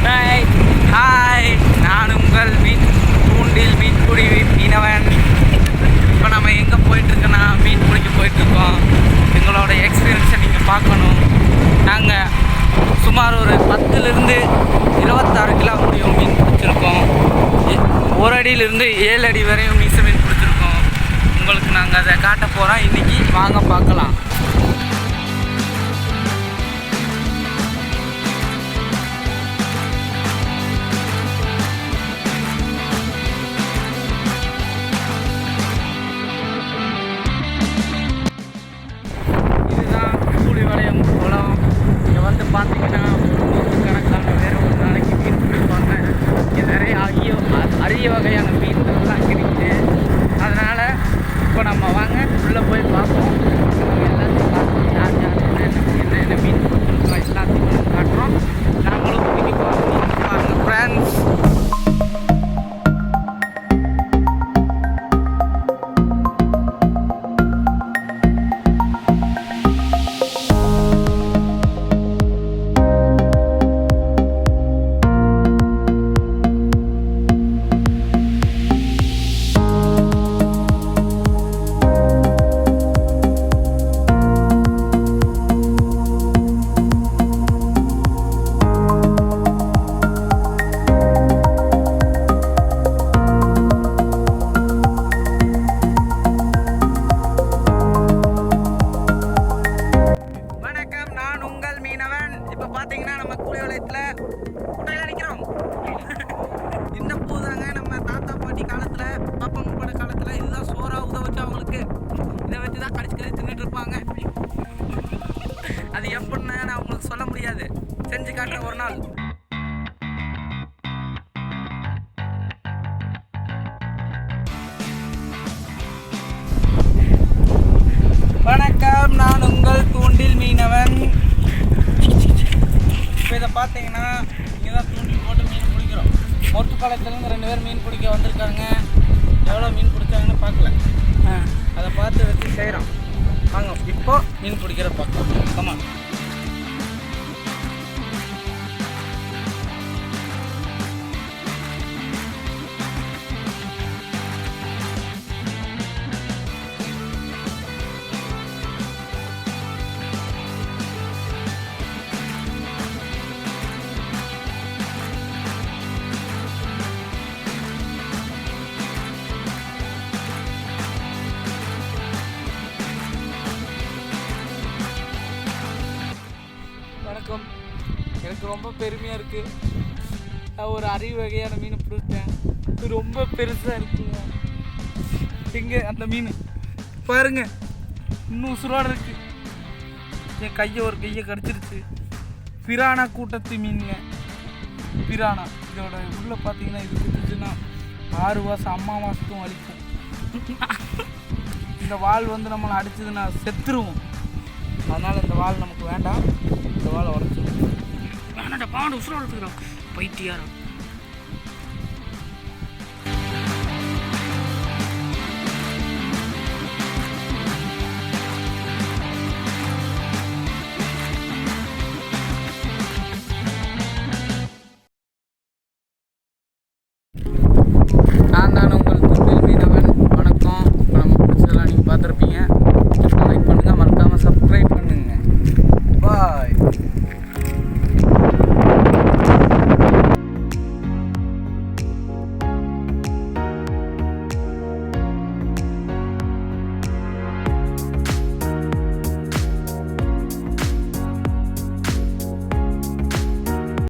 Hi, நான் உங்கள் தூண்டில் மீன்பிடி மீனவன். இப்போ நம்ம எங்கே போயிட்டுருக்கோன்னா மீன் பிடிக்க போயிட்டுருக்கோம். எங்களோட எக்ஸ்பீரியன்ஸை நீங்கள் பார்க்கணும். நாங்கள் சுமார் ஒரு 10லிருந்து 26 கிலோ முடியும் மீன் பிடிச்சிருக்கோம். 1 அடியிலிருந்து 7 அடி வரையும் மீன் பிடிச்சிருக்கோம். உங்களுக்கு நாங்கள் அதை காட்ட போகிறோம். இன்றைக்கி வாங்க பார்க்கலாம். பார்த்தீங்கன்னா கணக்கான பேர் ஒரு நாளைக்கு மீன் பிடிப்பாங்க. இங்கே நிறைய அரிய வகையான மீன்கள்லாம் இருக்குது. அதனால் இப்போ நம்ம வாங்க உள்ளே போய் பார்ப்போம். எல்லாத்தையும் பார்ப்போம். யார் யார் என்னென்ன மீன் பிடிச்சிருக்கோம் எல்லாத்தையும் காட்டுறோம். நாங்களும் பிடிப்போம். பாருங்கள் ஃப்ரெண்ட்ஸ். இப்போ பார்த்தீங்கன்னா நம்ம கூலிவளையத்தில் குட்டையில் நிற்கிறோம். இந்த பூதாங்க நம்ம தாத்தா பாட்டி காலத்தில் பாப்பா காலத்தில் இதுதான் சோறாக உதவச்சு அவங்களுக்கு. இதை வச்சு தான் கடிச்சு தின்னுட்டு இருப்பாங்க. அது எப்படின்னா நான் உங்களுக்கு சொல்ல முடியாது. செஞ்சு காட்டுறேன் ஒரு நாள். வணக்கம், நான் உங்கள் தூண்டில் மீனவன். இப்போ இதை பார்த்தீங்கன்னா இங்கே தான் தூண்டில் போட்டு மீன் பிடிக்கிறோம். மொட்டுப்பாளையத்துலேருந்து 2 பேர் மீன் பிடிக்க வந்திருக்காங்க. எவ்வளோ மீன் பிடிச்சாங்கன்னு பார்க்கல. அதை பார்த்து வச்சு செய்கிறோம். வாங்க இப்போ மீன் பிடிக்கிற பார்க்கலாம். கமான். வணக்கம். எனக்கு ரொம்ப பெருமையாக இருக்குது. நான் ஒரு அரிய வகையான மீன் பிடிச்சேன். இது ரொம்ப பெருசாக இருக்குங்க. எங்கே அந்த மீன் பாருங்க, இன்னும் உசுரோடு இருக்குது. என் ஒரு கையை கடிச்சிருச்சு. பிரானா கூட்டத்து மீனுங்க. பிரானா இதோட உள்ளே பார்த்தீங்கன்னா இது குடிச்சுன்னா 6 மாதம் அம்மா மாதத்துக்கும் வலிக்கும். இந்த வால் நம்மளை அடிச்சதுன்னா செத்துருவோம். அதனால் இந்த வால் நமக்கு வேண்டாம். இந்த வாழை உடச்சிடும். வேணாண்டா, பாண்டு உசுரோடு எடுத்துக்கிறோம் பைத்தியாரம்.